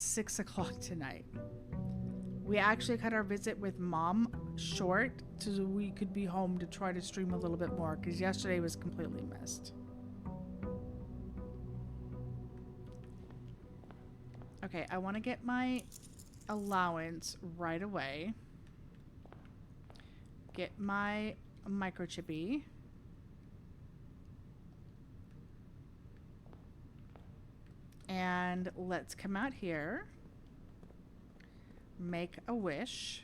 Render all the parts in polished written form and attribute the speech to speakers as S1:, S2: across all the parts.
S1: 6 o'clock tonight. We actually cut our visit with mom short so we could be home to try to stream a little bit more because yesterday was completely missed. Okay, I want to get my allowance right away. Get my microchippy. And let's come out here. Make a wish.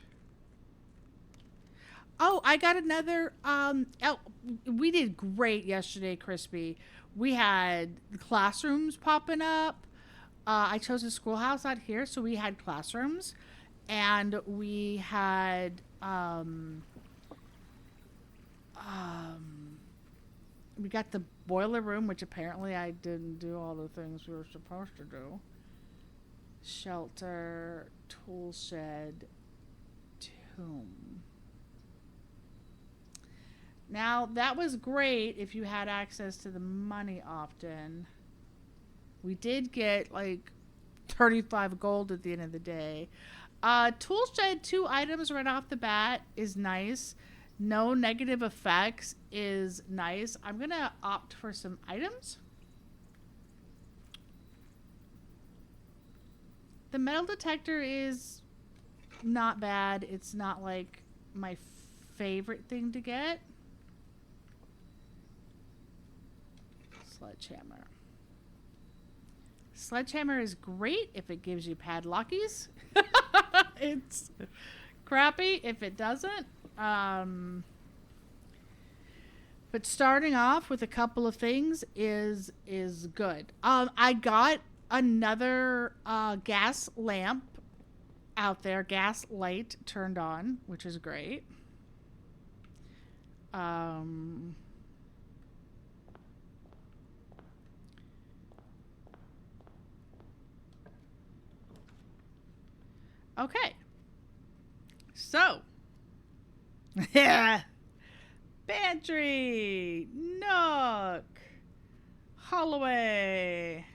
S1: Oh, I got another we did great yesterday, Crispy. We had classrooms popping up. I chose a schoolhouse out here, so we had classrooms, and we had we got the boiler room, which apparently I didn't do all the things we were supposed to do. Shelter, tool shed, tomb. Now, that was great if you had access to the money often. We did get like 35 gold at the end of the day. Tool shed, 2 items right off the bat is nice. No negative effects is nice. I'm going to opt for some items. The metal detector is not bad. It's not like my favorite thing to get. Sledgehammer. Sledgehammer is great if it gives you padlockies. It's crappy if it doesn't. But starting off with a couple of things is good. I got another gas lamp out there, gas light turned on, which is great. Okay. So, yeah. Pantry, nook, hallway.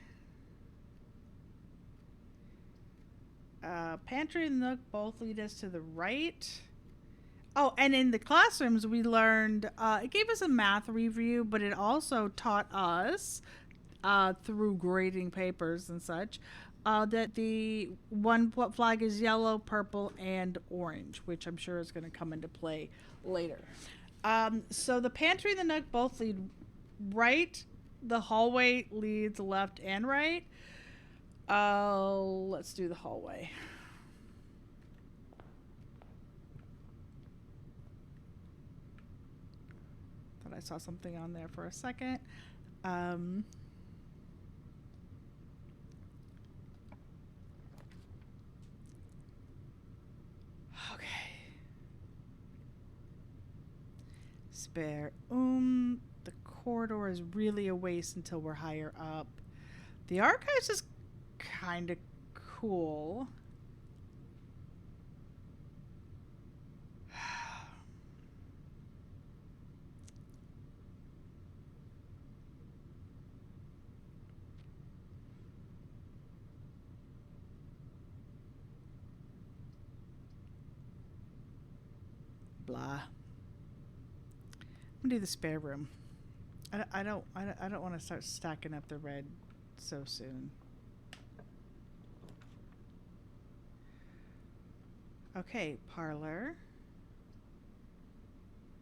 S1: Pantry and nook both lead us to the right. Oh, and in the classrooms, we learned, it gave us a math review, but it also taught us, through grading papers and such, that the one flag is yellow, purple, and orange, which I'm sure is going to come into play later. So the pantry and the nook both lead right. The hallway leads left and right. Let's do the hallway. Thought I saw something on there for a second. Okay. Spare. The corridor is really a waste until we're higher up. The archives is kind of cool. Blah. I'm gonna do the spare room. I don't want to start stacking up the red so soon. Okay, parlor.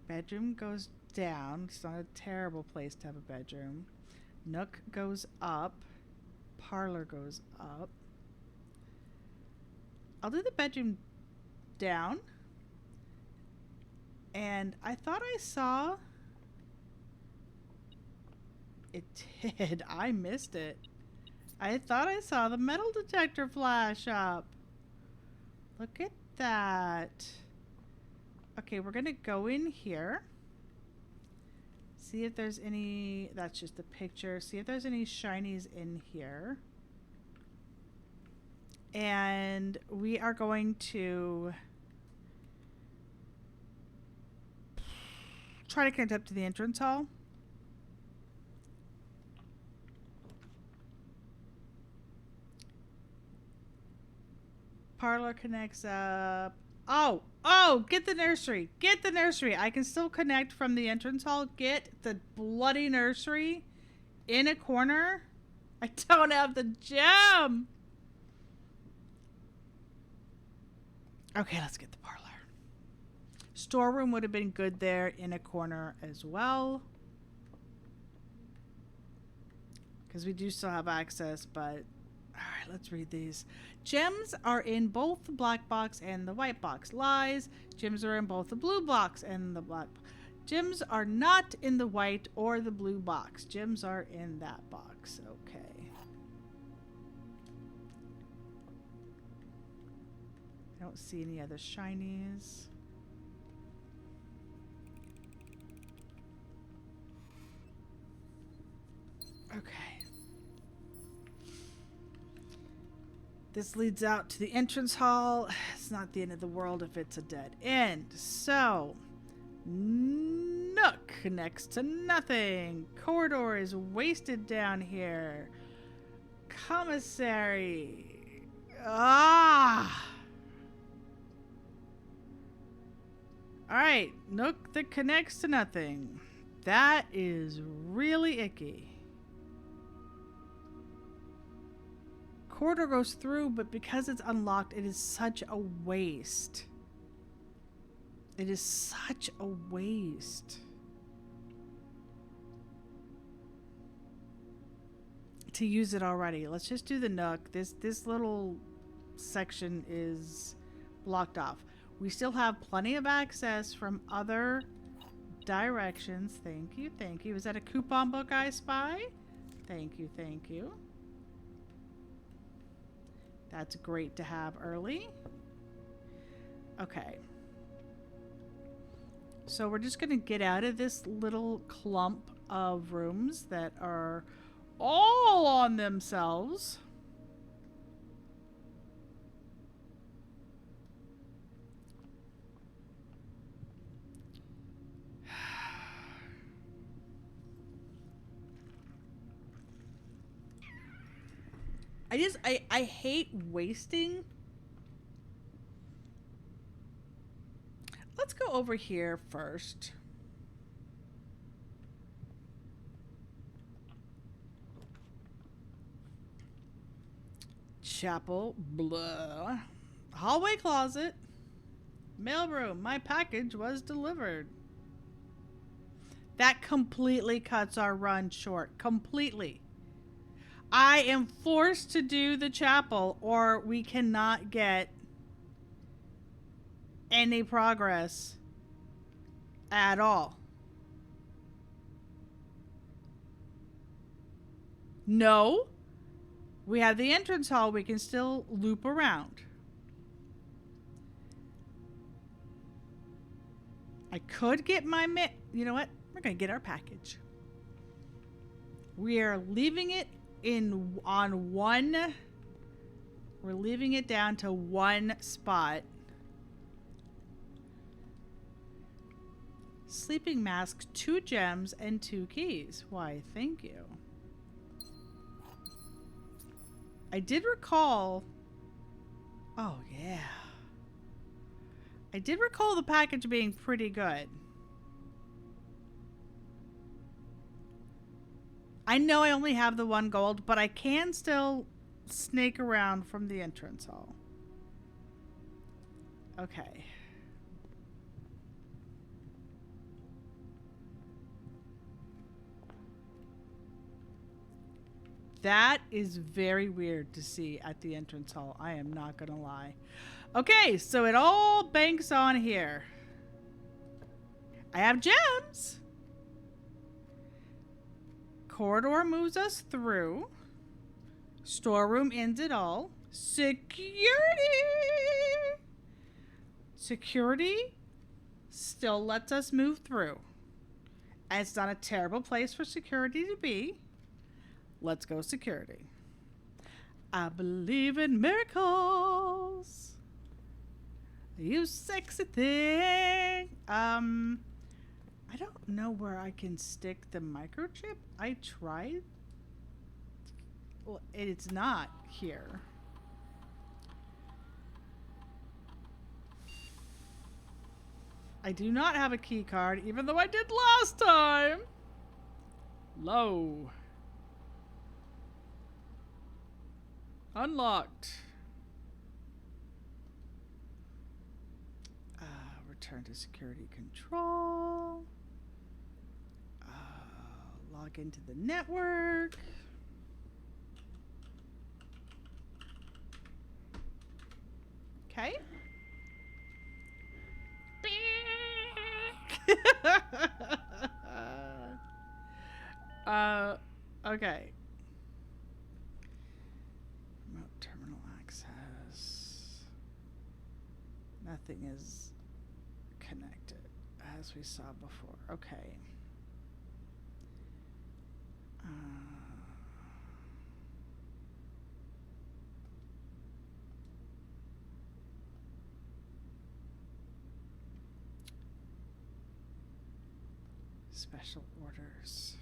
S1: Bedroom goes down. It's not a terrible place to have a bedroom. Nook goes up. Parlor goes up. I'll do the bedroom down. And I thought I saw... It did. I missed it. I thought I saw the metal detector flash up. Look at that. Okay, we're going to go in here. See if there's any... That's just a picture. See if there's any shinies in here. And we are going to try to connect up to the entrance hall. Parlor connects up. Oh, oh, get the nursery. Get the nursery. I can still connect from the entrance hall. Get the bloody nursery in a corner. I don't have the gem. Okay, let's get the parlor. Storeroom would have been good there in a corner as well. Because we do still have access, but... Alright, let's read these. Gems are in both the black box and the white box. Lies. Gems are in both the blue box and the black box. Gems are not in the white or the blue box. Gems are in that box. Okay. I don't see any other shinies. Okay. This leads out to the entrance hall. It's not the end of the world if it's a dead end. So, Nook next to nothing. Corridor is wasted down here. Commissary. Ah! Alright, Nook that connects to nothing. That is really icky. Corridor goes through, but because it's unlocked, it is such a waste. It is such a waste. To use it already. Let's just do the Nook. This little section is blocked off. We still have plenty of access from other directions. Thank you, thank you. Is that a coupon book I spy? Thank you, thank you. That's great to have early. Okay. So we're just going to get out of this little clump of rooms that are all on themselves. I hate wasting. Let's go over here first. Chapel, blah. Hallway closet. Mailroom, my package was delivered. That completely cuts our run short. Completely. I am forced to do the chapel or we cannot get any progress at all. No. We have the entrance hall. We can still loop around. I could get my you know what? We're going to get our package. We are leaving it on one. We're leaving it down to one spot. Sleeping mask, 2 gems, and 2 keys. Why, thank you. I did recall... Oh, yeah. I did recall the package being pretty good. I know I only have the 1 gold, but I can still snake around from the entrance hall. Okay. That is very weird to see at the entrance hall. I am not going to lie. Okay, so it all banks on here. I have gems. Corridor moves us through. Storeroom ends it all. Security! Security still lets us move through. And it's not a terrible place for security to be. Let's go security. I believe in miracles. You sexy thing. I don't know where I can stick the microchip. I tried. Well, it's not here. I do not have a key card, even though I did last time. Low. Unlocked. Return to security control. Log into the network. Okay. Okay. Remote terminal access. Nothing is connected, as we saw before. Okay. Special orders.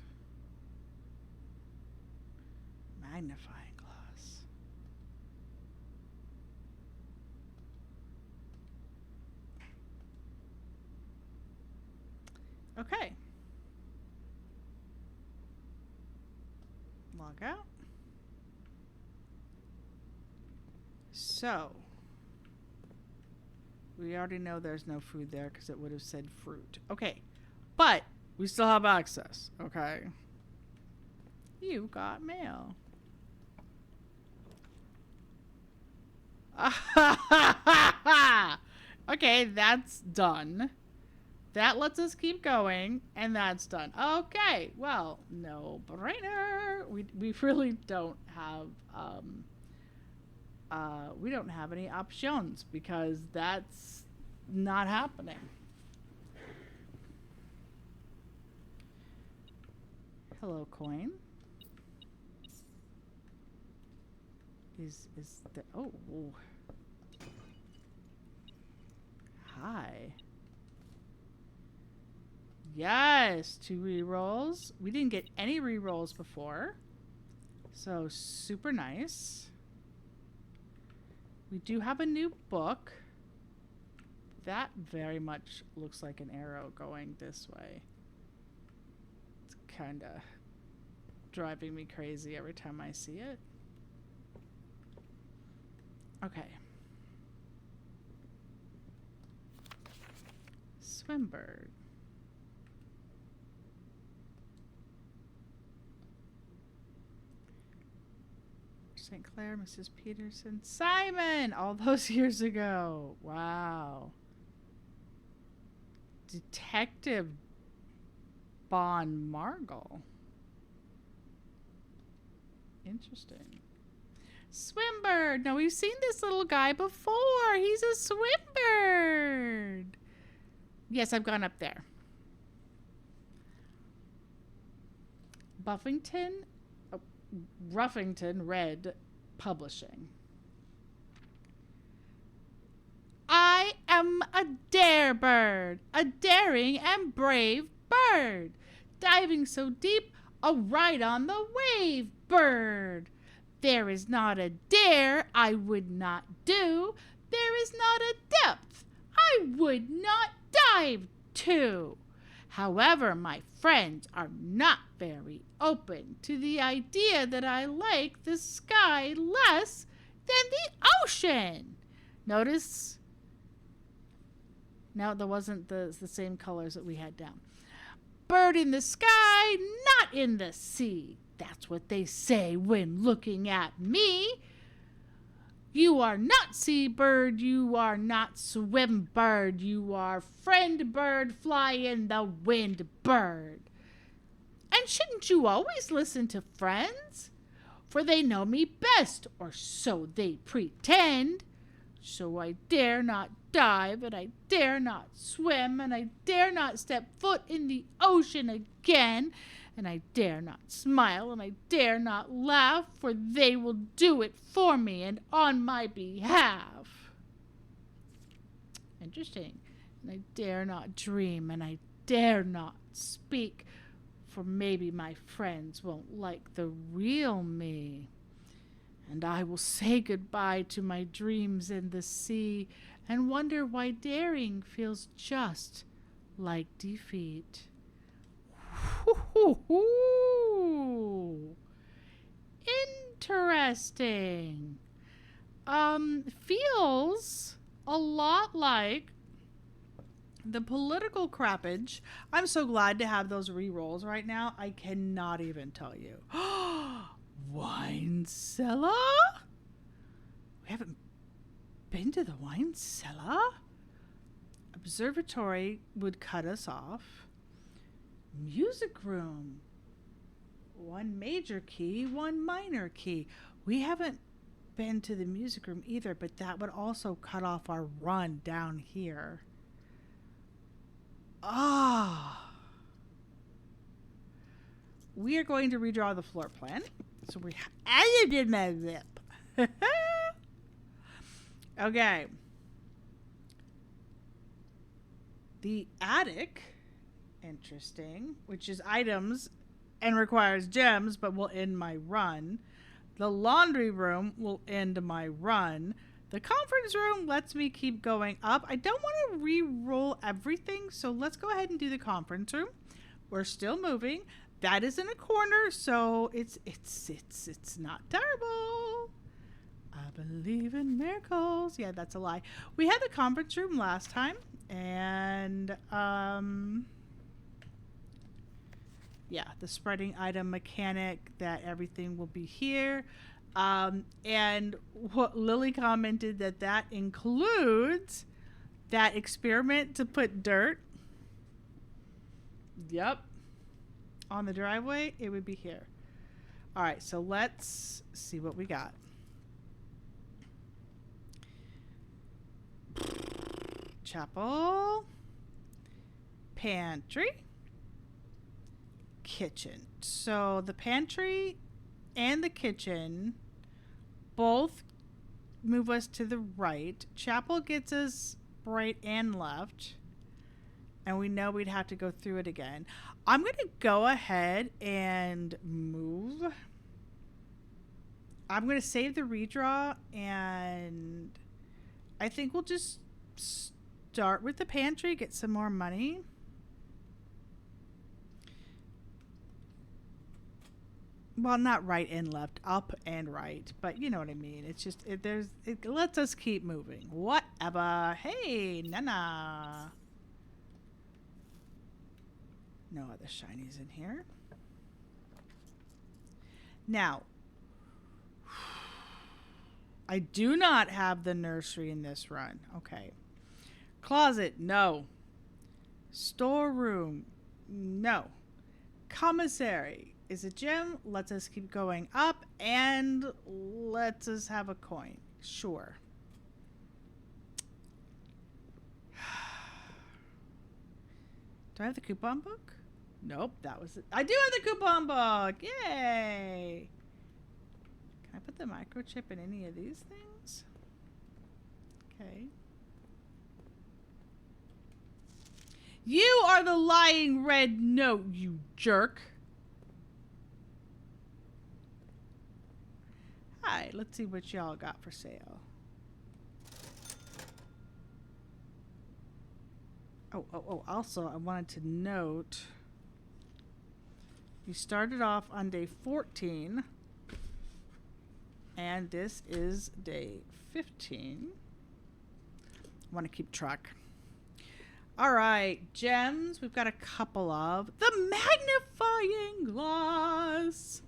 S1: Magnifying glass. Okay. Log out. So, we already know there's no food there because it would have said fruit. Okay. But we still have access. Okay. You got mail. Okay, that's done. That lets us keep going, and that's done. Okay, well, no brainer. We really don't have we don't have any options because that's not happening. Hello, coin. Is the oh hi. Yes, 2 rerolls. We didn't get any rerolls before. So super nice. We do have a new book. That very much looks like an arrow going this way. It's kind of driving me crazy every time I see it. Okay. Swimbird. St. Clair, Mrs. Peterson, Simon! All those years ago. Wow. Detective Bon Margle. Interesting. Swimbird! No, we've seen this little guy before. He's a swimbird. Yes, I've gone up there. Ruffington Red Publishing. I am a dare bird, a daring and brave bird, diving so deep, a ride on the wave bird. There is not a dare I would not do, there is not a depth I would not dive to. However, my friends are not very open to the idea that I like the sky less than the ocean. Notice, now there wasn't the same colors that we had down. Bird in the sky, not in the sea. That's what they say when looking at me. You are not seabird, you are not swim bird, you are friend bird, fly in the wind bird. And shouldn't you always listen to friends? For they know me best, or so they pretend. So I dare not dive, and I dare not swim, and I dare not step foot in the ocean again. And I dare not smile, and I dare not laugh, for they will do it for me and on my behalf. Interesting. And I dare not dream, and I dare not speak, for maybe my friends won't like the real me. And I will say goodbye to my dreams in the sea, and wonder why daring feels just like defeat. Interesting. Feels a lot like the political crappage. I'm so glad to have those re-rolls right now. I cannot even tell you. Wine cellar? We haven't been to the wine cellar? Observatory would cut us off. Music room. One major key, one minor key. We haven't been to the music room either, but that would also cut off our run down here. Ah. We are going to redraw the floor plan. So we edited my lip. Okay. The attic, interesting, which is items and requires gems, but will end my run. The laundry room will end my run. The conference room lets me keep going up. I don't want to re-roll everything, so let's go ahead and do the conference room. We're still moving. That is in a corner, so it's not terrible. I believe in miracles. Yeah, that's a lie. We had the conference room last time, and yeah, the spreading item mechanic that everything will be here. And what Lily commented that includes that experiment to put dirt. Yep. On the driveway, it would be here. All right, so let's see what we got. Chapel. Pantry. Kitchen. So the pantry and the kitchen both move us to the right. Chapel gets us right and left. And we know we'd have to go through it again. I'm going to go ahead and move. I'm going to save the redraw, and I think we'll just start with the pantry, get some more money. Well, not right and left, up and right, but you know what I mean. It's just it lets us keep moving. Whatever. Hey, Nana. No other shinies in here. Now, I do not have the nursery in this run. Okay. Closet, no. Storeroom, no. Commissary is a gem, lets us keep going up, and lets us have a coin. Sure. Do I have the coupon book? Nope, that was it. I do have the coupon book! Yay! Can I put the microchip in any of these things? Okay. You are the lying red note, you jerk. Hi, let's see what y'all got for sale. Oh, also, I wanted to note, you started off on day 14, and this is day 15. I want to keep track. All right, gems, we've got a couple of. The magnifying glass.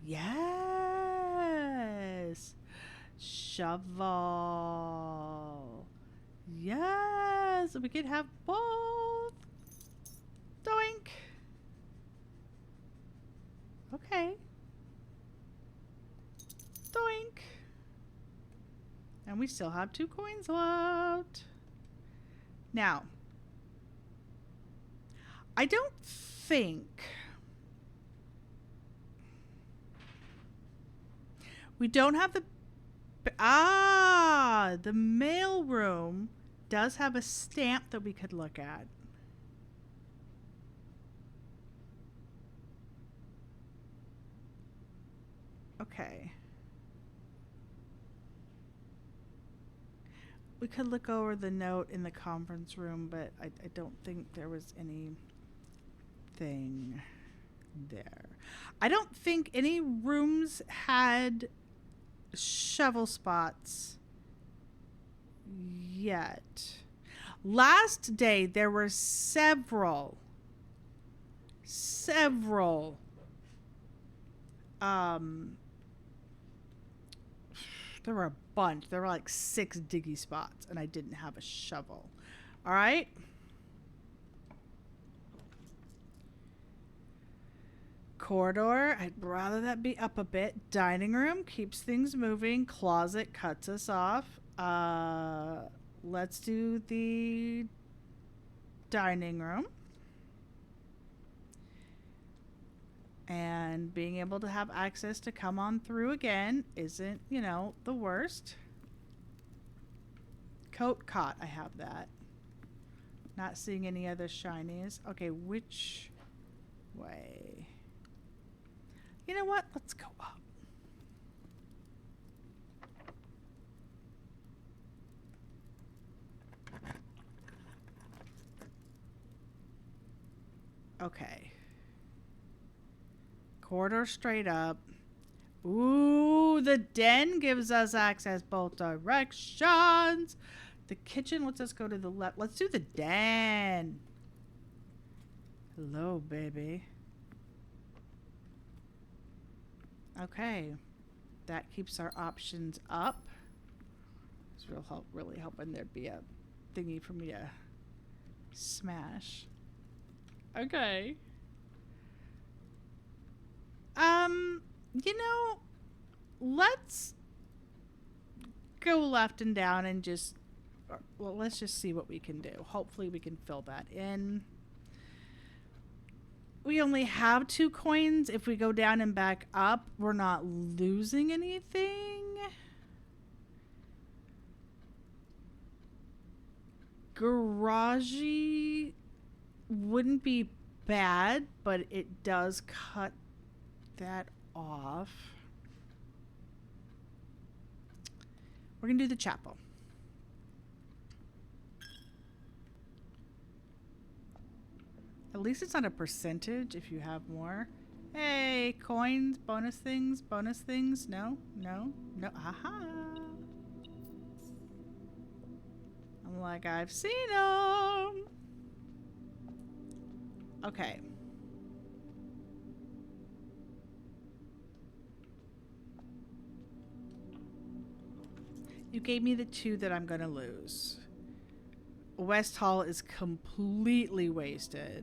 S1: Yes. Shovel. Yes, we could have both. Doink. Okay. Doink. And we still have 2 coins left. Now, I don't think we don't have the the mail room does have a stamp that we could look at. Okay. We could look over the note in the conference room, but I don't think there was anything there. I don't think any rooms had shovel spots yet. Last day there were several um there were a bunch. There were like 6 diggy spots and I didn't have a shovel. All right? Corridor, I'd rather that be up a bit. Dining room keeps things moving. Closet cuts us off. Let's do the dining room. And being able to have access to come on through again isn't, the worst. Coat cot, I have that. Not seeing any other shinies. Okay, which way? You know what? Let's go up. Okay. Corridor straight up. Ooh, the den gives us access both directions. The kitchen lets us go to the left. Let's do the den. Hello, baby. Okay. That keeps our options up. It's really hoping there'd be a thingy for me to smash. Okay. Let's go left and down and let's just see what we can do. Hopefully we can fill that in. We only have 2 coins. If we go down and back up, we're not losing anything. Garage wouldn't be bad, but it does cut that off. We're going to do the chapel. At least it's not a percentage if you have more. Hey, coins, bonus things. No. Aha. I'm like, I've seen them. Okay. You gave me the 2 that I'm going to lose. West Hall is completely wasted.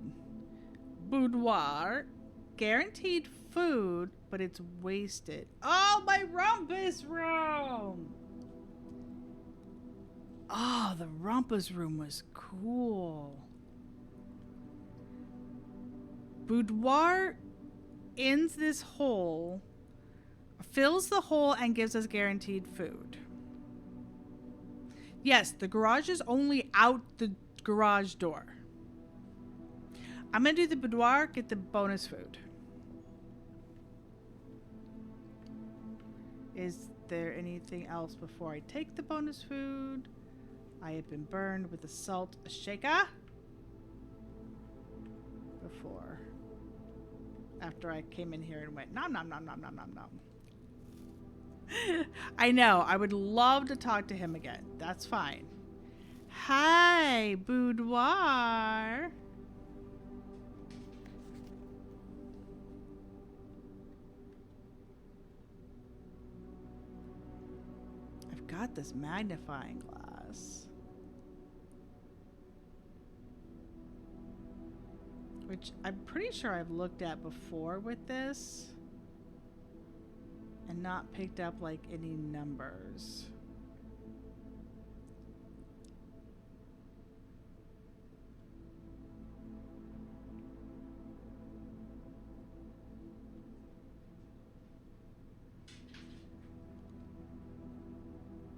S1: Boudoir, guaranteed food, but it's wasted. Oh, my rumpus room! Oh, the rumpus room was cool. Boudoir ends this hole, fills the hole, and gives us guaranteed food. Yes, the garage is only out the garage door. I'm going to do the boudoir, get the bonus food. Is there anything else before I take the bonus food? I have been burned with the salt shaker. Before. After I came in here and went, nom nom nom nom nom nom nom. I know. I would love to talk to him again. That's fine. Hi, Boudoir. I've got this magnifying glass. Which I'm pretty sure I've looked at before with this. And not picked up like any numbers.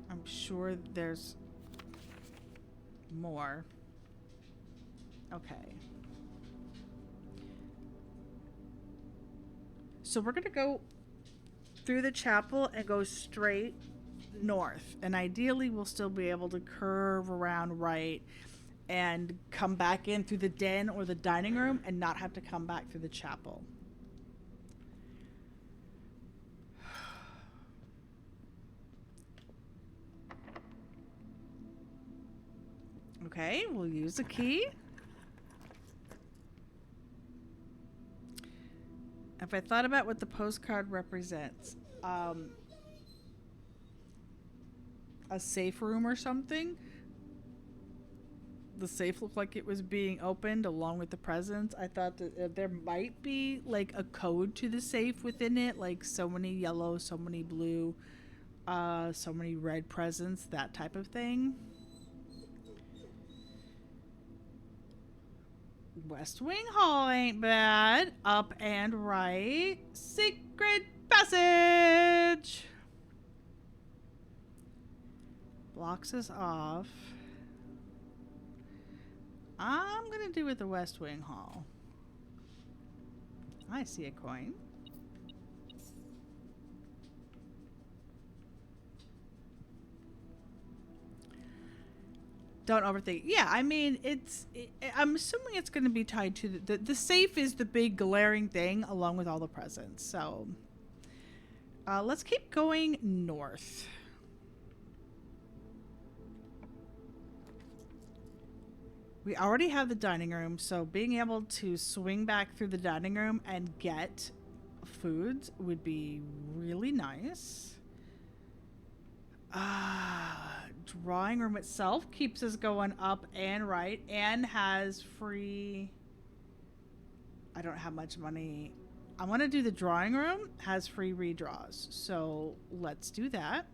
S1: I'm sure there's more. Okay. So we're gonna go through the chapel and go straight north. And ideally, we'll still be able to curve around right and come back in through the den or the dining room and not have to come back through the chapel. Okay, we'll use a key. If I thought about what the postcard represents, a safe room or something, the safe looked like it was being opened along with the presents. I thought that there might be like a code to the safe within it, like so many yellow, so many blue, so many red presents, that type of thing. West Wing Hall ain't bad. Up and right. Secret passage. Blocks us off. I'm going to do with the West Wing Hall. I see a coin. Don't overthink. Yeah, I mean, I'm assuming it's going to be tied to the safe is the big glaring thing along with all the presents. So let's keep going north. We already have the dining room, so being able to swing back through the dining room and get foods would be really nice. Drawing room itself keeps us going up and right and has free... I don't have much money. I want to do the drawing room, has free redraws, so let's do that.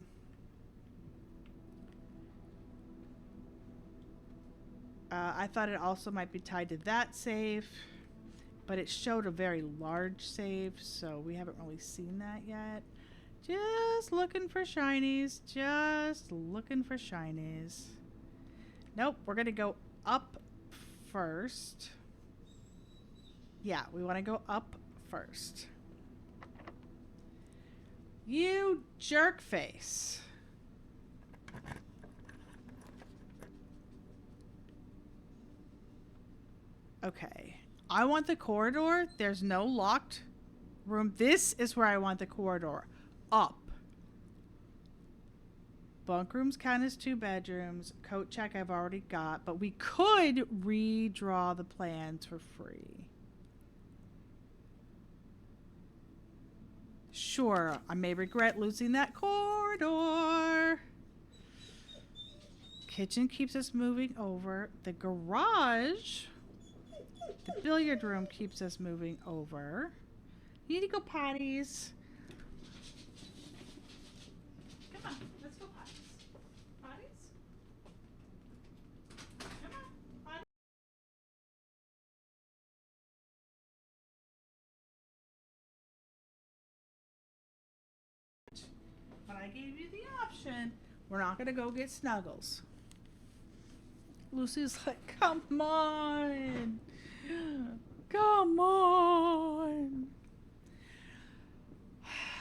S1: I thought it also might be tied to that safe, but it showed a very large safe, so we haven't really seen that yet. Just looking for shinies. Just looking for shinies. Nope, we're going to go up first. Yeah, we want to go up first. You jerk face. Okay. I want the corridor. There's no locked room. This is where I want the corridor. Up. Bunk rooms count as 2 bedrooms. Coat check I've already got, but we could redraw the plans for free. Sure, I may regret losing that corridor. Kitchen keeps us moving over. The garage, the billiard room keeps us moving over. You need to go potties. Come on, let's go potties. Potties? Come on, potties. But I gave you the option. We're not going to go get Snuggles. Lucy's like, come on. Come on.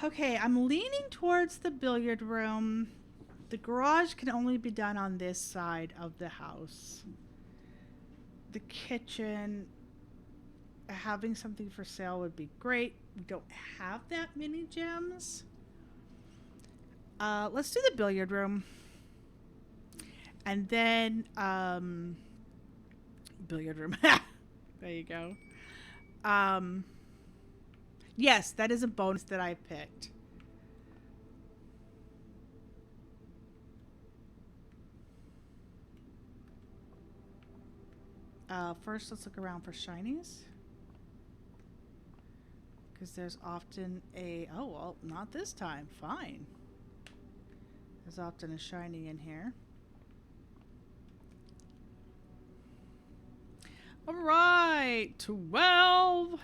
S1: Okay, I'm leaning towards the billiard room. The garage can only be done on this side of the house. The kitchen, having something for sale would be great. We don't have that many gems. Let's do the billiard room. And then, billiard room. There you go. Yes, that is a bonus that I picked. First, let's look around for shinies. Because there's often a... Oh, well, not this time. Fine. There's often a shiny in here. All right, 12.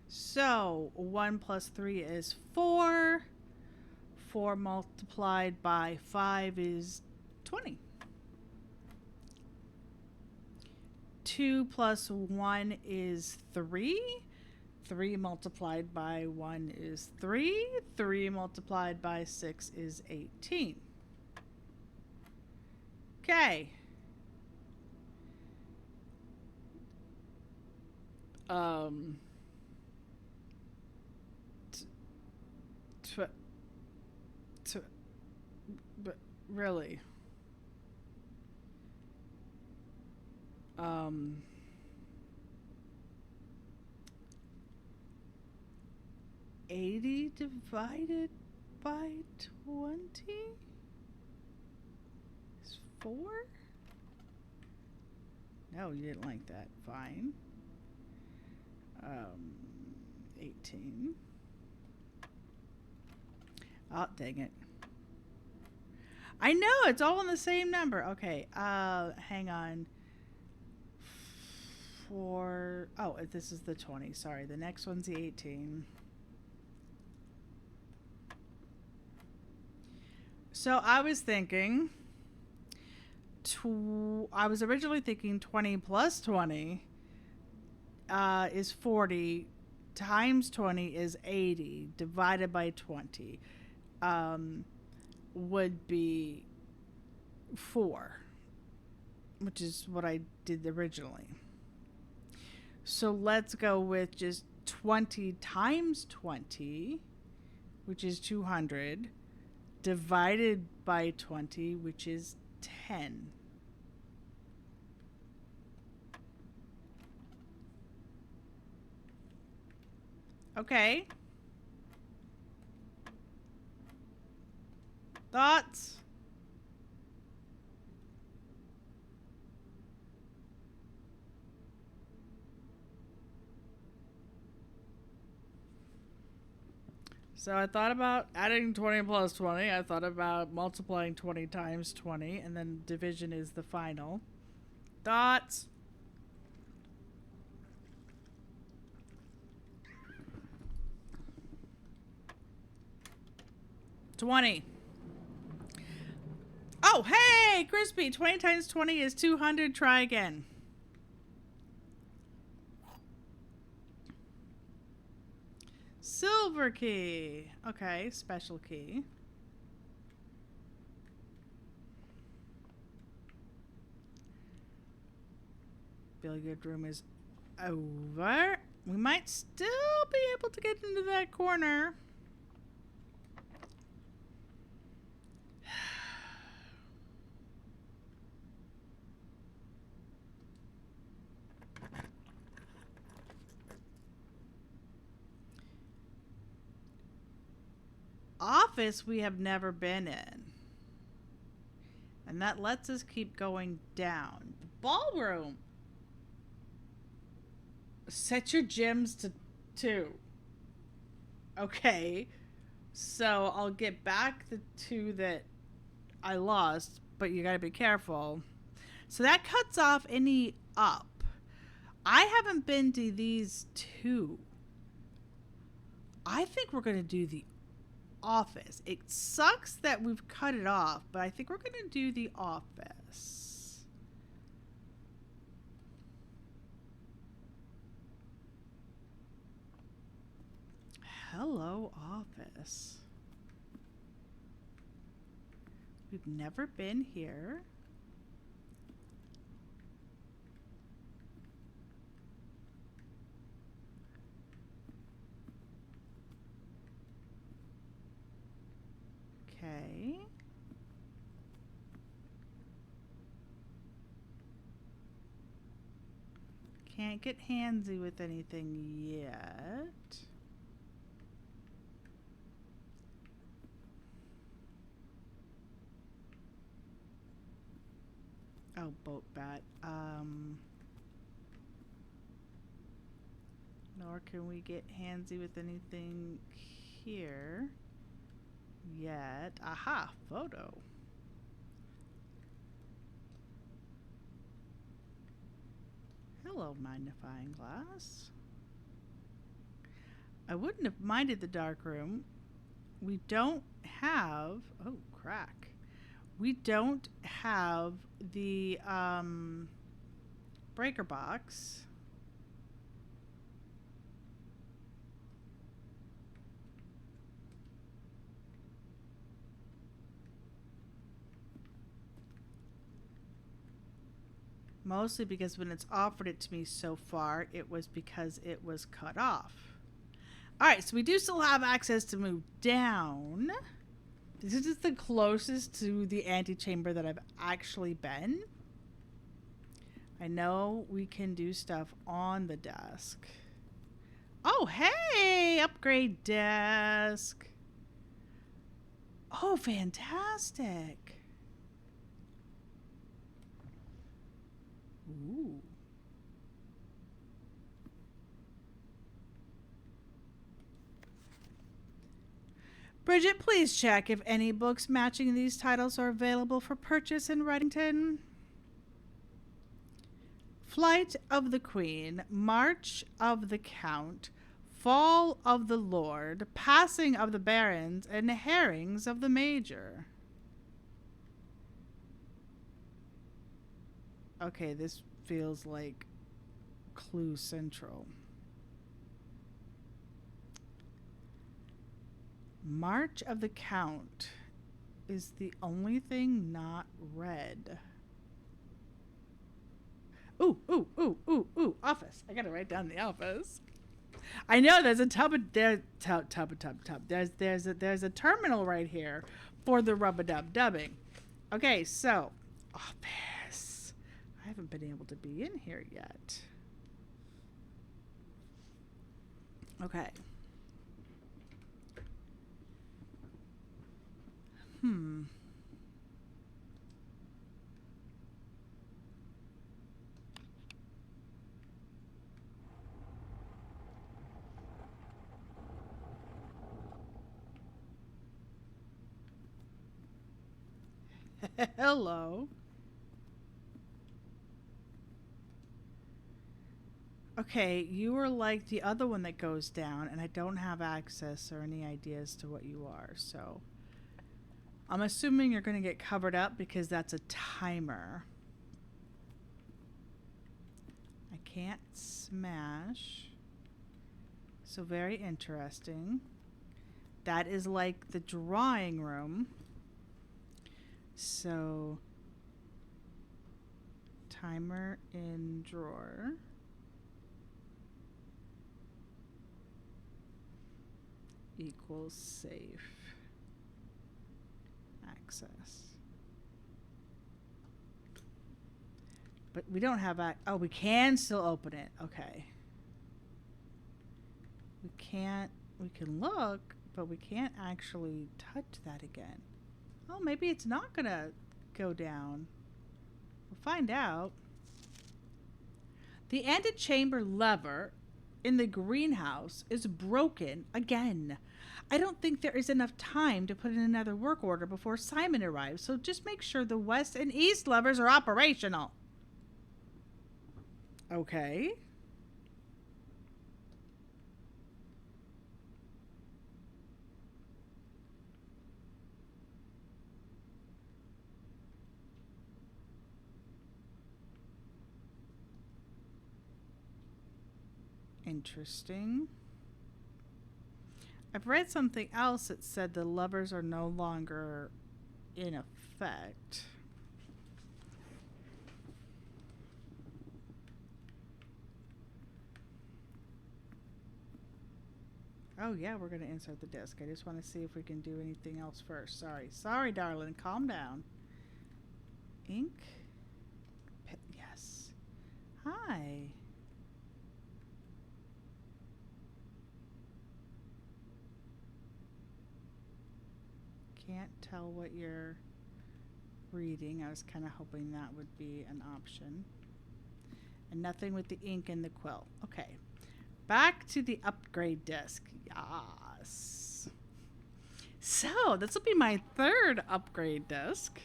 S1: So 1 plus 3 is 4. 4 multiplied by 5 is 20. 2 plus 1 is 3. 3 multiplied by 1 is 3. 3 multiplied by 6 is 18. Okay. Um, t- t- t- but really. Um, 80 divided by 20 is 4? No, you didn't like that. Fine. 18. Oh, dang it. I know, it's all in the same number. Okay, hang on. Oh, this is the 20. Sorry, the next one's the 18. So I was thinking, I was originally thinking 20 plus 20 is 40, times 20 is 80, divided by 20 would be 4, which is what I did originally. So let's go with just 20 times 20, which is 200, divided by 20, which is 10. Okay. Thoughts? So I thought about adding 20 plus 20. I thought about multiplying 20 times 20, and then division is the final. Thoughts? 20. Oh, hey, Crispy. 20 times 20 is 200. Try again. Silver key. Okay, special key. Billiard room is over. We might still be able to get into that corner. Office we have never been in. And that lets us keep going down. Ballroom. Set your gems to 2. Okay. So I'll get back the 2 that I lost, but you gotta be careful. So that cuts off any up. I haven't been to these 2. I think we're gonna do the office. It sucks that we've cut it off, but I think we're gonna do the office. Hello, office. We've never been here. Okay. Can't get handsy with anything yet. Oh, boat bat. Nor can we get handsy with anything here yet. Aha, photo. Hello, magnifying glass. I wouldn't have minded the dark room. We don't have... Oh, crack. We don't have the breaker box. Mostly because when it's offered it to me so far, it was because it was cut off. All right, so we do still have access to move down. This is the closest to the antechamber that I've actually been. I know we can do stuff on the desk. Oh, hey! Upgrade desk. Oh, fantastic. Ooh. Bridget, please check if any books matching these titles are available for purchase in Reddington. Flight of the Queen, March of the Count, Fall of the Lord, Passing of the Barons, and Herrings of the Major. Okay, this feels like Clue Central. March of the Count is the only thing not red. Ooh, office. I gotta write down the office. I know there's a tub. There's a terminal right here for the rub-a-dub dubbing. Okay, so office. I haven't been able to be in here yet. Okay. Hello. Okay, you are like the other one that goes down, and I don't have access or any ideas to what you are, so I'm assuming you're going to get covered up because that's a timer. I can't smash. So very interesting. That is like the drawing room. So timer in drawer. Equals safe. Access. But we don't have oh, we can still open it. Okay. We can look, but we can't actually touch that again. Oh, maybe it's not gonna go down. We'll find out. The antechamber lever in the greenhouse is broken again. I don't think there is enough time to put in another work order before Simon arrives, so just make sure the west and east levers are operational. Okay. Interesting. I've read something else that said the levers are no longer in effect. Oh yeah, we're going to insert the disc. I just want to see if we can do anything else first. Sorry, darling. Calm down. Ink. Yes. Hi. Can't tell what you're reading. I was kind of hoping that would be an option. And nothing with the ink and the quill. Okay. Back to the upgrade disc. Yes. So, this will be my third upgrade disc.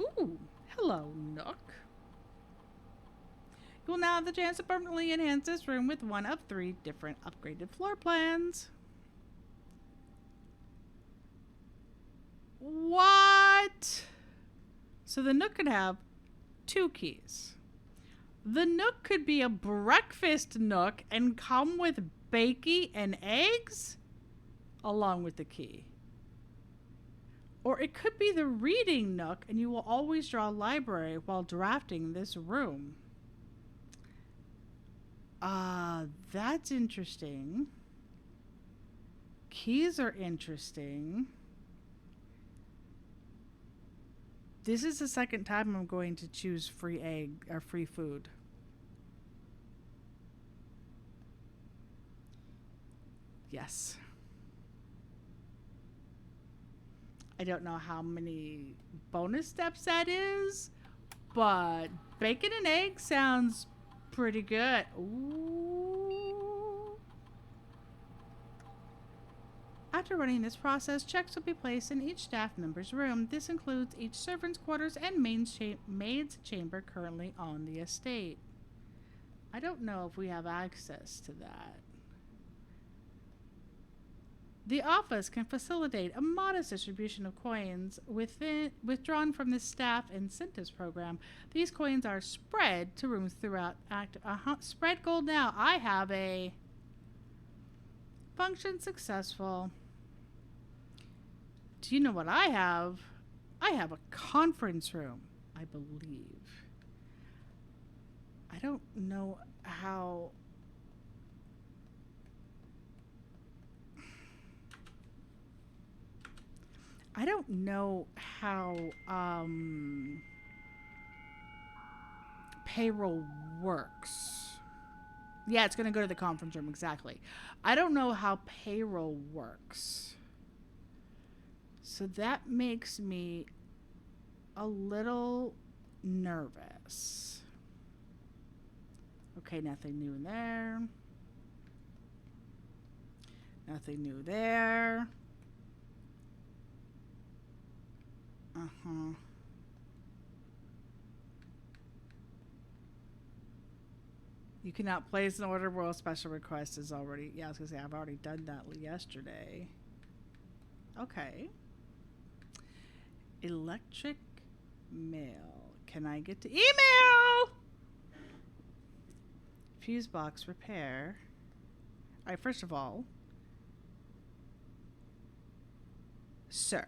S1: Ooh, hello, Nook. You'll now have the chance to permanently enhance this room with one of 3 different upgraded floor plans. What? So the Nook could have 2 keys. The Nook could be a breakfast Nook and come with bakey and eggs along with the key. Or it could be the reading nook, and you will always draw library while drafting this room. That's interesting. Keys are interesting. This is the second time I'm going to choose free egg or free food. Yes. I don't know how many bonus steps that is, but bacon and eggs sounds pretty good. Ooh. After running this process, checks will be placed in each staff member's room. This includes each servant's quarters and maid's chamber currently on the estate. I don't know if we have access to that. The office can facilitate a modest distribution of coins withdrawn from the staff incentives program. These coins are spread to rooms throughout Spread gold now. I have a function successful. Do you know what I have? I have a conference room, I believe. I don't know how. I don't know how payroll works. Yeah, it's going to go to the conference room, exactly. I don't know how payroll works. So that makes me a little nervous. Okay, nothing new in there. Nothing new there. Uh-huh. You cannot place an order while a special request is already... Yeah, I was going to say, I've already done that yesterday. Okay. Electric mail. Can I get to email? Fuse box repair. All right, first of all, sir,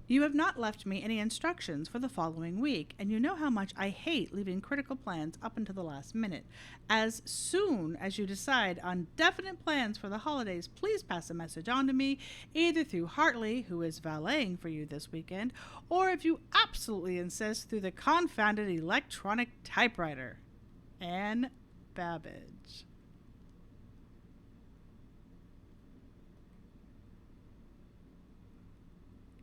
S1: you have not left me any instructions for the following week, and you know how much I hate leaving critical plans up until the last minute. As soon as you decide on definite plans for the holidays, please pass a message on to me, either through Hartley, who is valeting for you this weekend, or if you absolutely insist, through the confounded electronic typewriter. Anne Babbage.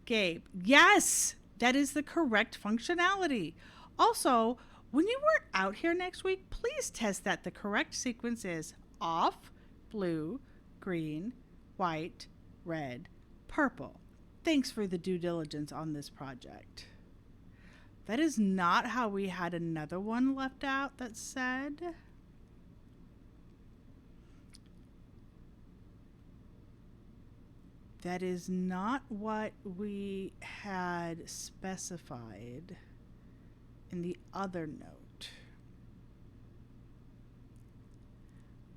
S1: Gabe. Yes, that is the correct functionality. Also, when you are out here next week, please test that the correct sequence is off, blue, green, white, red, purple. Thanks for the due diligence on this project. That is not how we had another one left out that said... That is not what we had specified in the other note.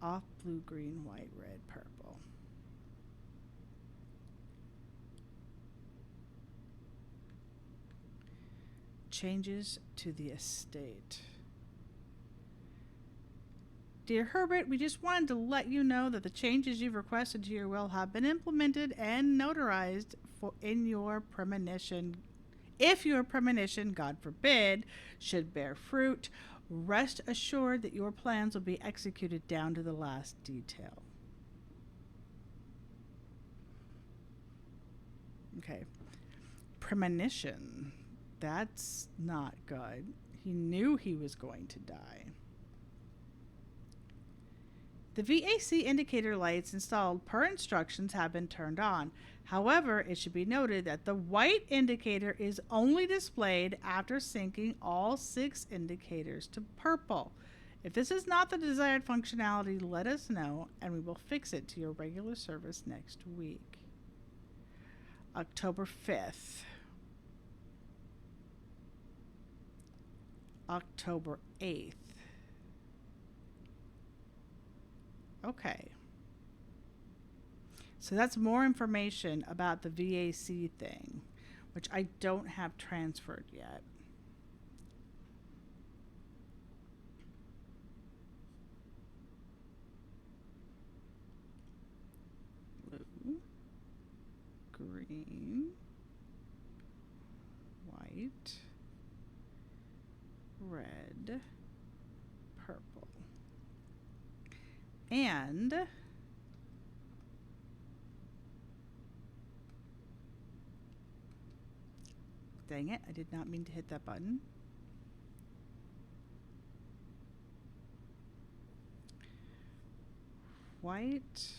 S1: Off, blue, green, white, red, purple. Changes to the estate. Dear Herbert, we just wanted to let you know that the changes you've requested to your will have been implemented and notarized in your premonition. If your premonition, God forbid, should bear fruit, rest assured that your plans will be executed down to the last detail. Okay. Premonition. That's not good. He knew he was going to die. The VAC indicator lights installed per instructions have been turned on. However, it should be noted that the white indicator is only displayed after syncing all 6 indicators to purple. If this is not the desired functionality, let us know and we will fix it to your regular service next week. October 5th. October 8th. Okay. So that's more information about the VAC thing. which I don't have transferred yet. Blue, green, white, red, purple. And dang it, I did not mean to hit that button. White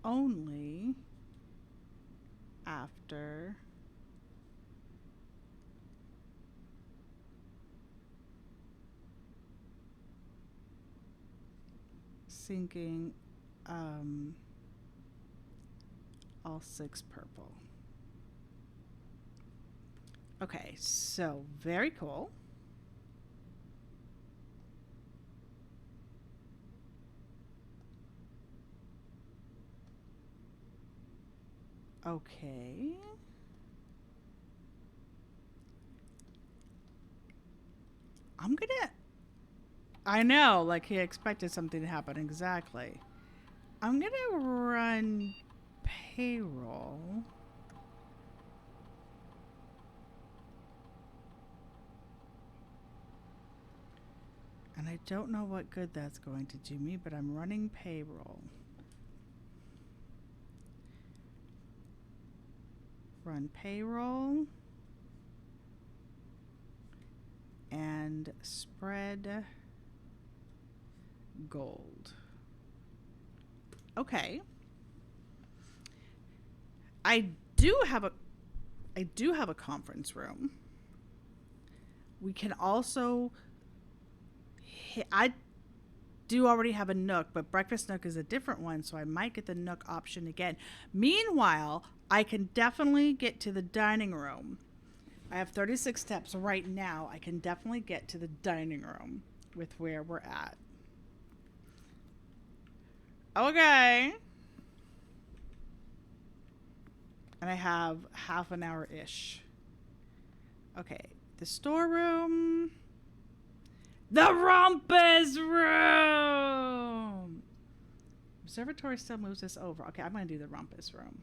S1: only after syncing all 6 purple. Okay, so very cool. Okay. I'm gonna. I know, like he expected something to happen. Exactly. I'm gonna run payroll. And I don't know what good that's going to do me, but I'm running payroll. Run payroll. And spread gold. Okay. I do have a conference room. We can also I do already have a Nook, but Breakfast Nook is a different one, so I might get the Nook option again. Meanwhile, I can definitely get to the dining room. I have 36 steps right now. I can definitely get to the dining room with where we're at. Okay. And I have half an hour-ish. Okay. The storeroom. The rumpus room! Observatory still moves us over. Okay, I'm going to do the rumpus room.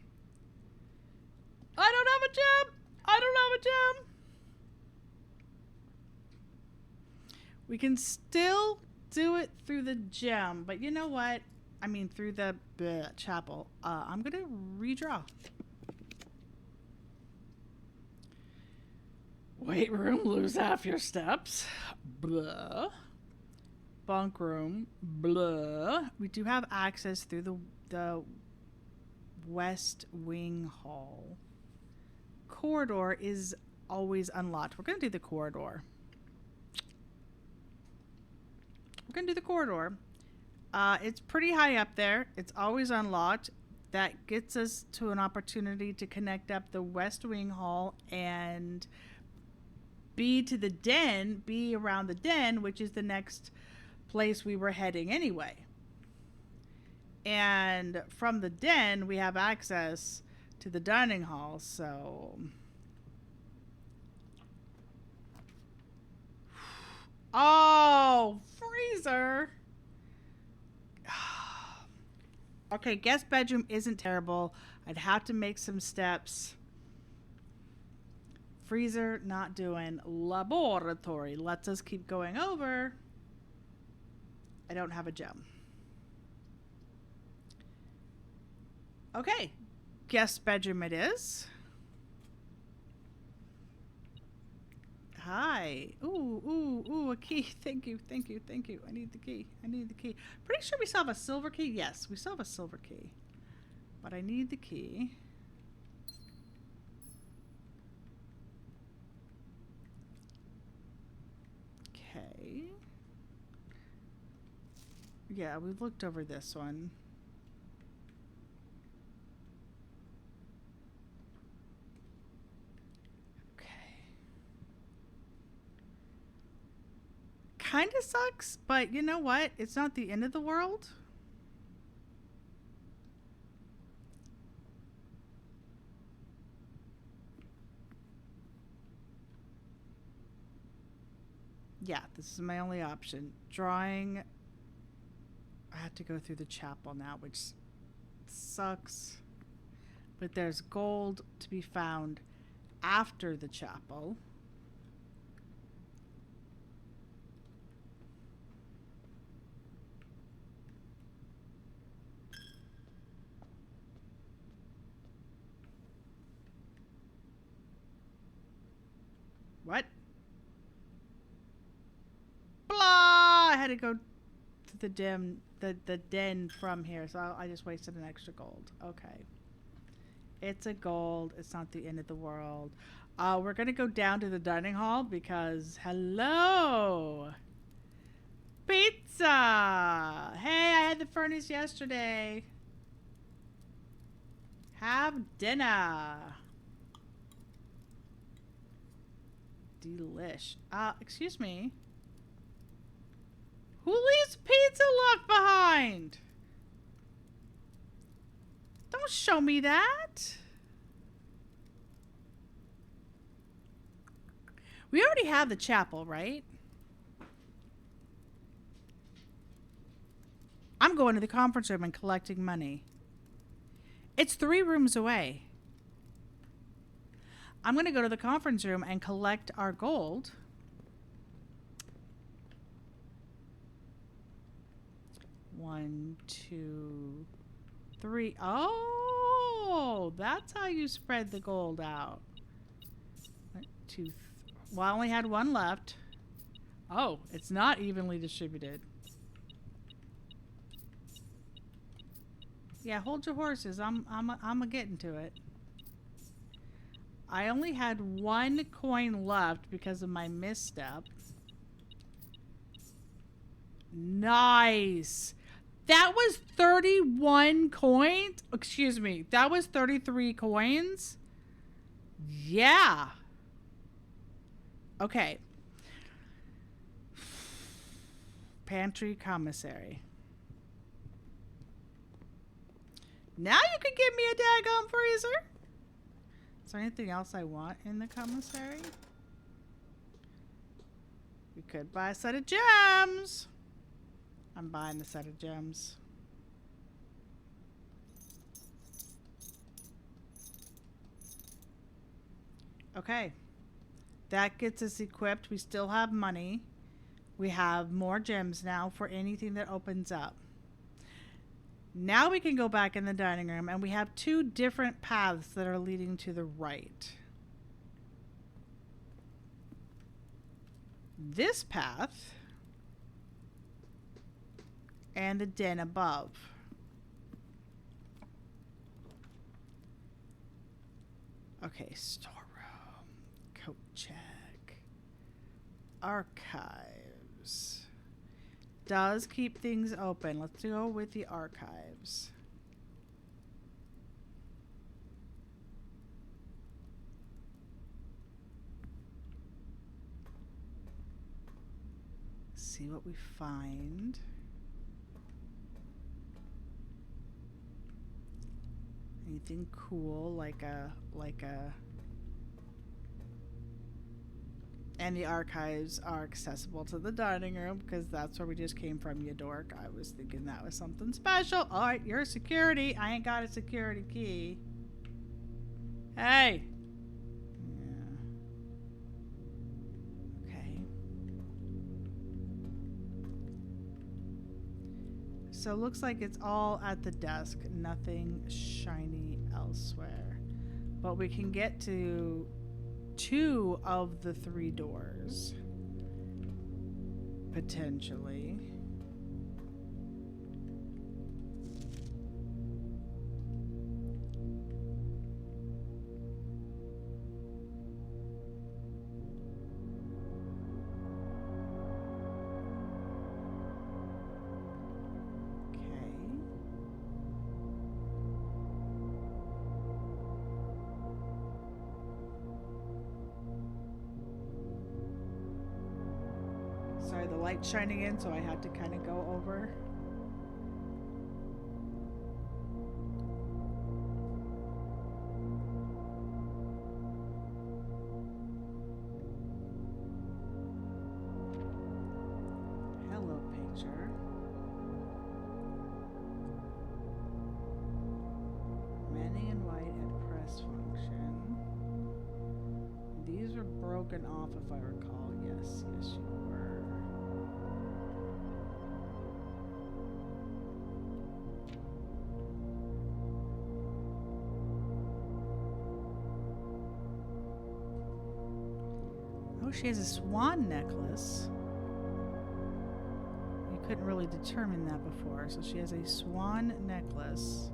S1: I don't have a gem! I don't have a gem! We can still do it through the gem, but you know what? I mean, through the chapel. I'm going to redraw. Weight room, lose half your steps. Blah. Bunk room. Blah. We do have access through the West Wing Hall. Corridor is always unlocked. We're going to do the corridor. We're going to do the corridor. It's pretty high up there. It's always unlocked. That gets us to an opportunity to connect up the West Wing Hall and be around the den, which is the next place we were heading anyway. And from the den, we have access to the dining hall, so... Oh, freezer! Okay, guest bedroom isn't terrible. I'd have to make some steps. Freezer, not doing. Laboratory lets us keep going over. I don't have a gem. Okay, guest bedroom it is. Hi. Ooh, a key. Thank you. I need the key. Pretty sure we still have a silver key. Yes, we still have a silver key. But I need the key. Okay. Yeah, we've looked over this one. Kind of sucks, but you know what? It's not the end of the world. Yeah, this is my only option. Drawing. I have to go through the chapel now, which sucks. But there's gold to be found after the chapel. What? Blah! I had to go to the den from here, so I just wasted an extra gold. Okay. It's a gold. It's not the end of the world. We're gonna go down to the dining hall because hello, pizza. Hey, I had the furnace yesterday. Have dinner. Delish. Excuse me. Who leaves pizza left behind? Don't show me that. We already have the chapel, right? I'm going to the conference room and collecting money. It's 3 rooms away. I'm going to go to the conference room and collect our gold. One, two, three. Oh, that's how you spread the gold out. 1, 2, well, I only had 1 left. Oh, it's not evenly distributed. Yeah, hold your horses. I'm a getting to it. I only had 1 coin left because of my misstep. Nice. That was 31 coins. Excuse me. That was 33 coins. Yeah. Okay. Pantry commissary. Now you can give me a daggone freezer. Is there anything else I want in the commissary? We could buy a set of gems. I'm buying the set of gems. Okay. That gets us equipped. We still have money. We have more gems now for anything that opens up. Now we can go back in the dining room and we have 2 different paths that are leading to the right. This path and the den above. Okay, storeroom, coat check, archives. Does keep things open. Let's go with the archives. See what we find. Anything cool like a and the archives are accessible to the dining room because that's where we just came from, you dork. I was thinking that was something special. All right, you're security. I ain't got a security key. Hey. Yeah. Okay. So it looks like it's all at the desk. Nothing shiny elsewhere. But we can get to 2 of the 3 doors. Potentially. Sorry, the light's shining in, so I had to kind of go over. broken off, if I recall. Yes, yes, you were. Oh, she has a swan necklace. You couldn't really determine that before. So she has a swan necklace.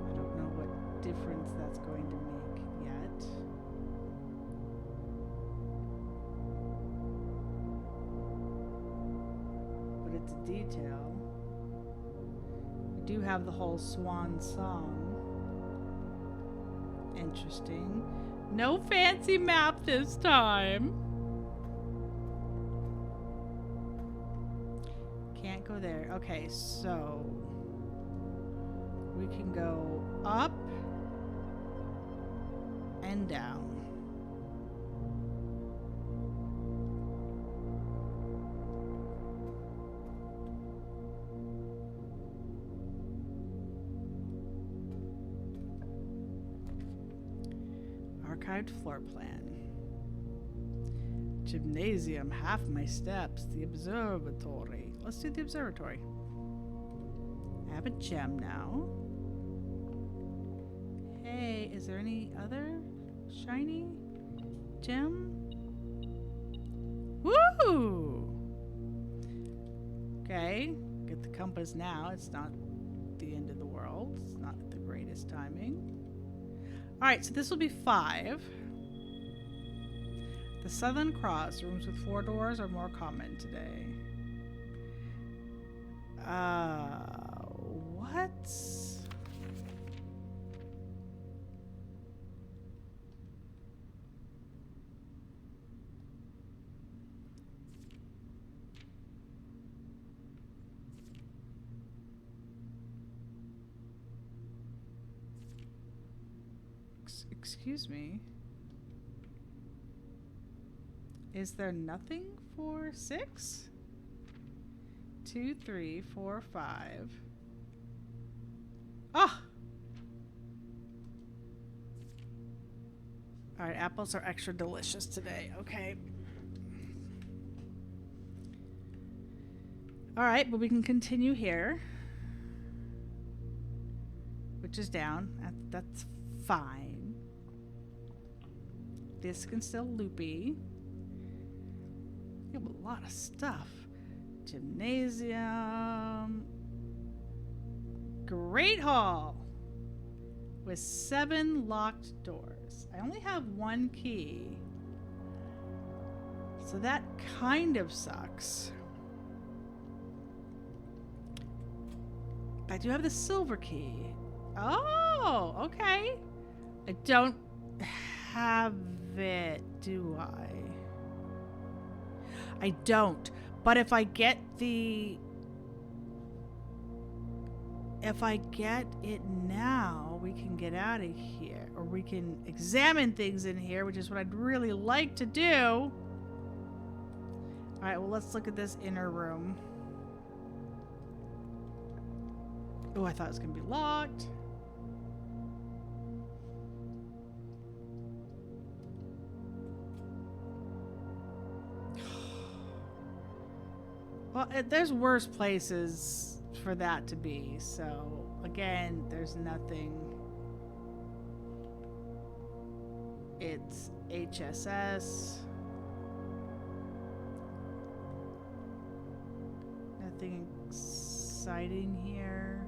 S1: I don't know what difference that's going to make yet. But it's a detail. Do have the whole swan song. Interesting. No fancy map this time. Can't go there. Okay, so we can go up and down. Archived floor plan. Gymnasium, half my steps. The observatory. Let's do the observatory. I have a gem now. Hey, is there any other shiny gem? Woo! Okay, get the compass now. It's not the end of the world. It's not the greatest timing. Alright, so this will be 5. The Southern Cross. Rooms with 4 doors are more common today. What? Excuse me. Is there nothing for 6? 2, 3, 4, 5. Ah! Alright, apples are extra delicious today. Okay. Alright, but we can continue here. Which is down. That's fine. This can still loopy. You have a lot of stuff. Gymnasium. Great hall. With 7 locked doors. I only have 1 key. So that kind of sucks. But I do have the silver key. Oh, okay. I don't have it, do I? I don't. But if I get it now, we can get out of here. Or we can examine things in here, which is what I'd really like to do. Alright, well, let's look at this inner room. Oh, I thought it was going to be locked. Well, there's worse places for that to be, so again, there's nothing. It's HSS. Nothing exciting here.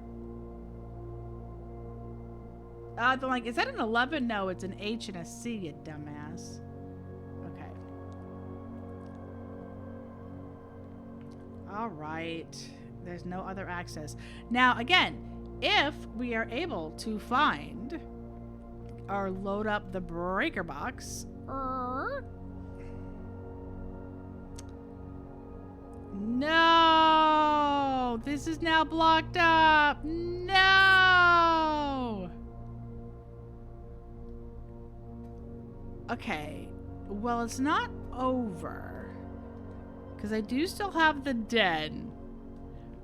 S1: Like, is that an 11? No, it's an H and a C, you dumbass. Okay. All right. There's no other access. Now, again, if we are able to find or load up the breaker box. No! This is now blocked up. No! Okay. Well, it's not over. Because I do still have the den.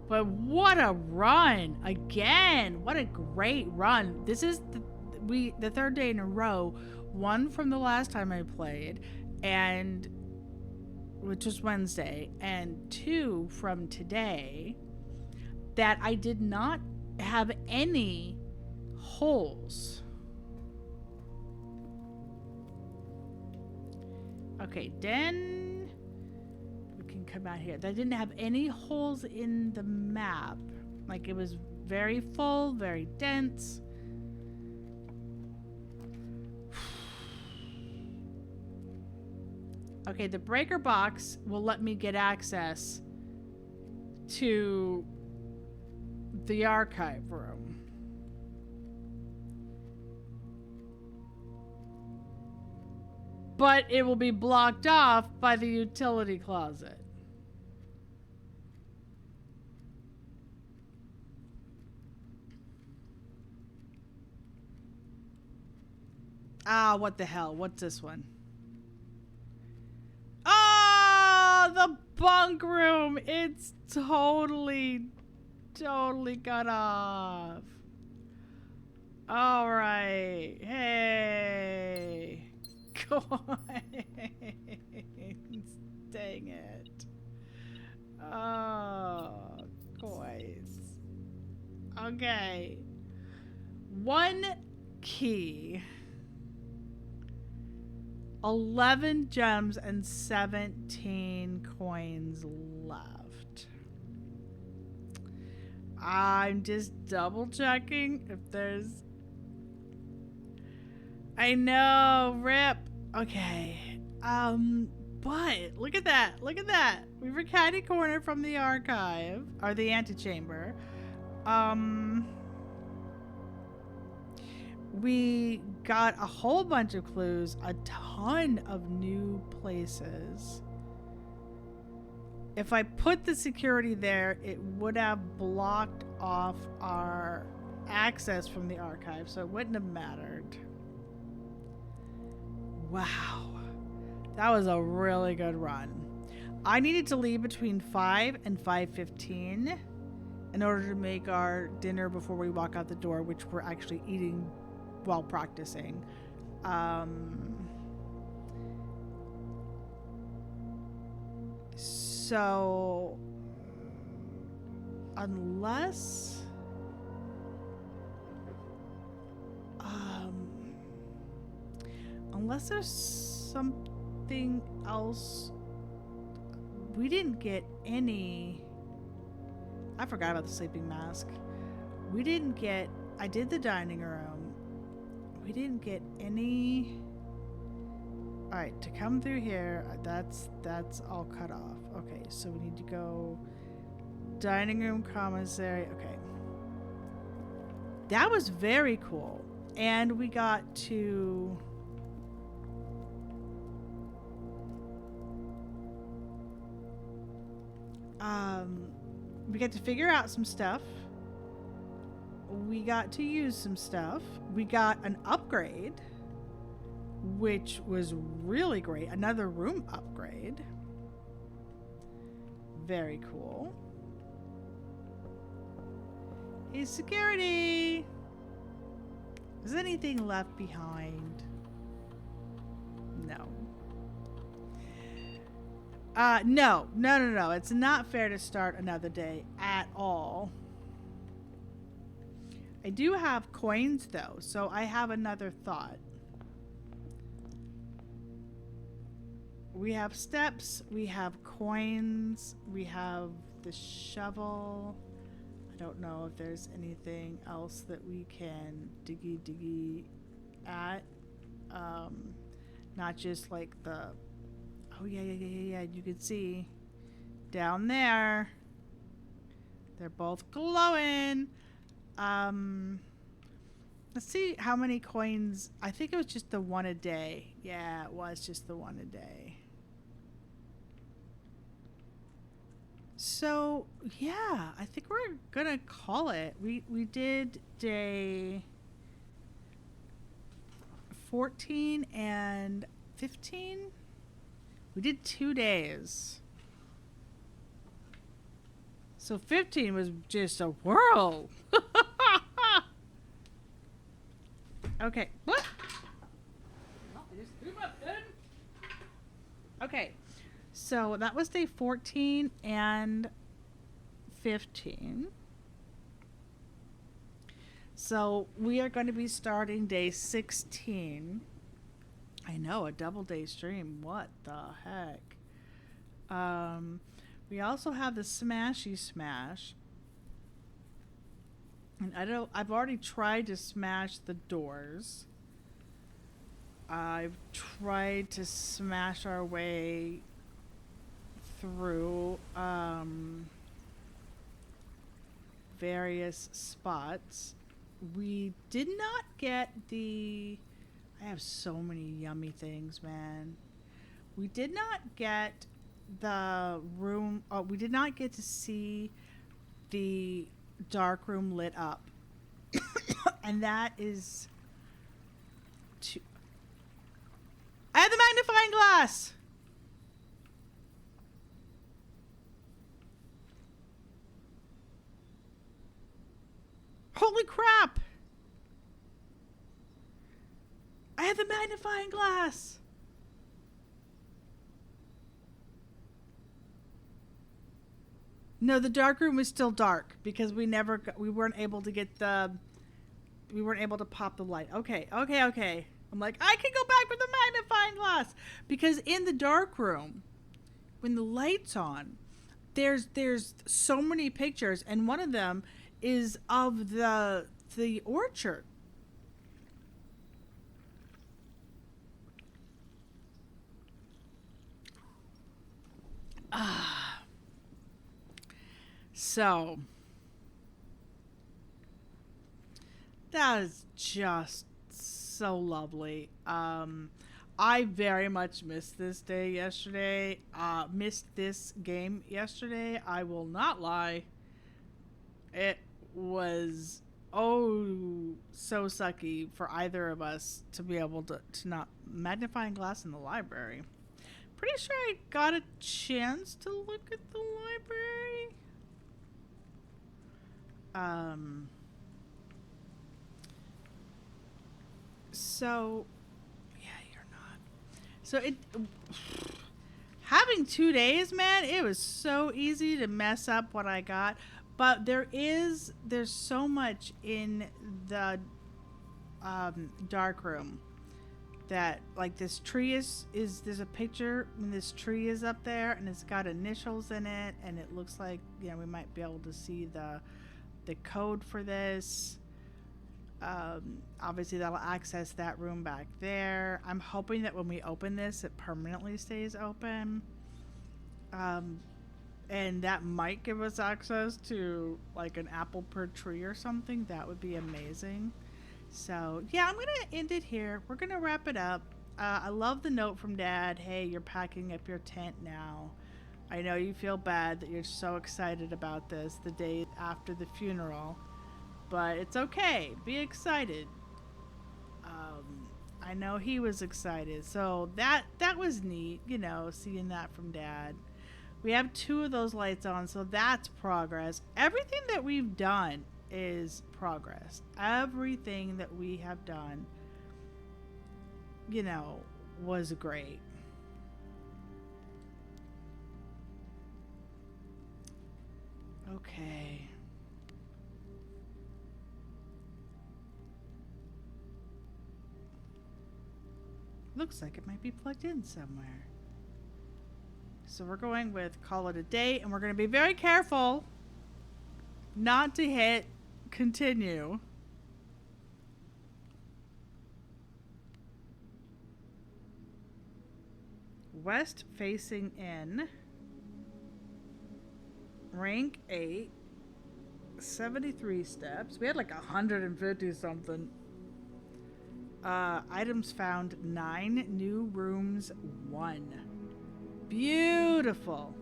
S1: But what a run again! What a great run! This is the third day in a row. One from the last time I played, and which was Wednesday, and two from today that I did not have any holes. Okay, then we can come out here. That didn't have any holes in the map. Like, it was very full, very dense. Okay, the breaker box will let me get access to the archive room. But it will be blocked off by the utility closet. Ah, what the hell? What's this one? Oh, the bunk room. It's totally cut off. All right. Hey. Coins. Dang it. Oh, coins. Okay. One key. 11 gems and 17 coins left. I'm just double checking if there's... I know, rip. Okay. But look at that. Look at that. We were catty corner from the archive or the antechamber. We got a whole bunch of clues, a ton of new places. If I put the security there, it would have blocked off our access from the archive, so it wouldn't have mattered. Wow. That was a really good run. I needed to leave between 5 and 5:15 in order to make our dinner before we walk out the door, which we're actually eating while practicing. So unless there's something else, we didn't get any. I forgot about the sleeping mask. We didn't get, I did the dining room. We didn't get any. All right, to come through here, that's all cut off. Okay, so we need to go dining room, commissary. Okay. That was very cool. And we got to figure out some stuff. We got to use some stuff. We got an upgrade, which was really great. Another room upgrade. Very cool. Hey, security! Is anything left behind? No. No. It's not fair to start another day at all. I do have coins, though, so I have another thought. We have steps, we have coins, we have the shovel. I don't know if there's anything else that we can diggy at. Not just like the... Oh, yeah. You can see down there. They're both glowing. Let's see how many coins. I think it was just the one a day. Yeah, it was just the one a day. So, yeah, I think we're gonna call it. We did day 14 and 15. We did 2 days. So 15 was just a whirl. Okay. What? Oh, I just threw my pen. Okay. So that was day 14 and 15. So we are going to be starting day 16. I know, a double day stream. What the heck? We also have the Smashy Smash. And I've already tried to smash the doors. I've tried to smash our way through various spots. We did not get the. I have so many yummy things, man. We did not get the room. Oh, we did not get to see the dark room lit up. And that is. I have the magnifying glass! Holy crap! I have the magnifying glass! No, the dark room was still dark because we weren't able to get we weren't able to pop the light. Okay. I'm like, I can go back with the magnifying glass because in the dark room, when the light's on, there's so many pictures, and one of them is of the orchard. So that is just so lovely. I very much missed this day yesterday. Missed this game yesterday. I will not lie. It was so sucky for either of us to be able to not magnifying glass in the library. Pretty sure I got a chance to look at the library. So yeah, you're not. So it having 2 days, man, it was so easy to mess up what I got. But there's so much in the dark room that, like, this tree is there's a picture and this tree is up there and it's got initials in it, and it looks like, you know, we might be able to see the code for this. Obviously that'll access that room back there. I'm hoping that when we open this, it permanently stays open. And that might give us access to like an apple per tree or something. That would be amazing. So yeah, I'm gonna end it here. We're gonna wrap it up. I love the note from Dad. Hey, you're packing up your tent now. I know you feel bad that you're so excited about this the day after the funeral, but it's okay. Be excited. I know he was excited, so that was neat. You know, seeing that from Dad. We have 2 of those lights on, so that's progress. Everything that we've done is progress. Everything that we have done, you know, was great. Okay. Looks like it might be plugged in somewhere. So we're going with call it a day, and we're going to be very careful not to hit continue. West facing in. Rank 8. 73 steps. We had like 150 something. Items found 9. New rooms 1. Beautiful.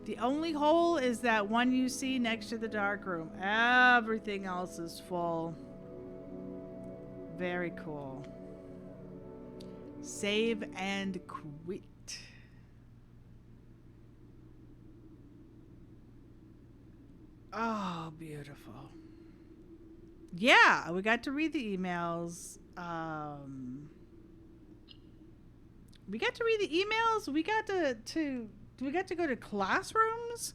S1: The only hole is that one you see next to the dark room. Everything else is full. Very cool. Save and quit. Oh, beautiful. Yeah, we got to read the emails. We got to read the emails. We got to go to classrooms.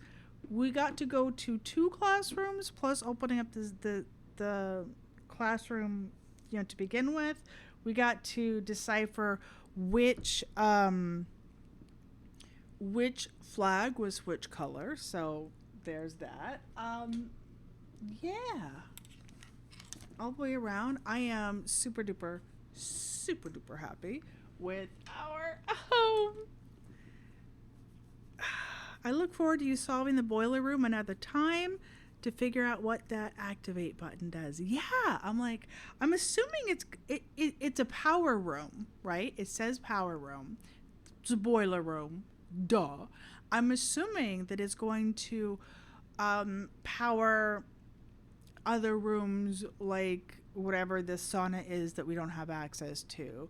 S1: We got to go to two classrooms plus opening up the classroom, to begin with. We got to decipher which flag was which color. So there's that. Yeah, all the way around, I am super duper happy with our I look forward to you solving the boiler room another time to figure out what that activate button does. Yeah, I'm assuming it's a power room, right? It says power room. It's a boiler room. Duh. I'm assuming that it's going to power other rooms, like whatever this sauna is that we don't have access to,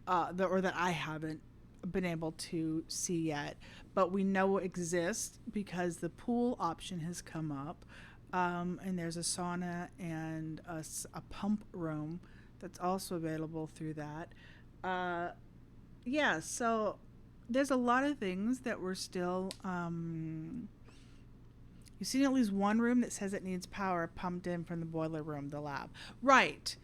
S1: or that I haven't been able to see yet, but we know exists because the pool option has come up, and there's a sauna and a pump room that's also available through that. Uh, yeah, so there's a lot of things that we're still. You've seen at least one room that says it needs power pumped in from the boiler room, the lab. Right.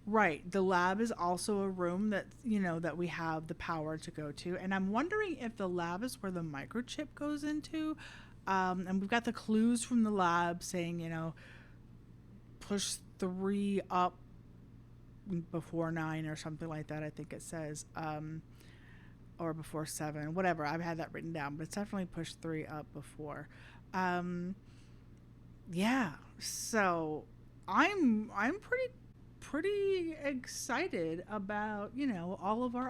S1: Right. The lab is also a room that, that we have the power to go to. And I'm wondering if the lab is where the microchip goes into. And we've got the clues from the lab saying, push 3 up before 9 or something like that, I think it says. Or before 7, whatever. I've had that written down, but it's definitely push 3 up before. Um, yeah. So I'm pretty excited about all of our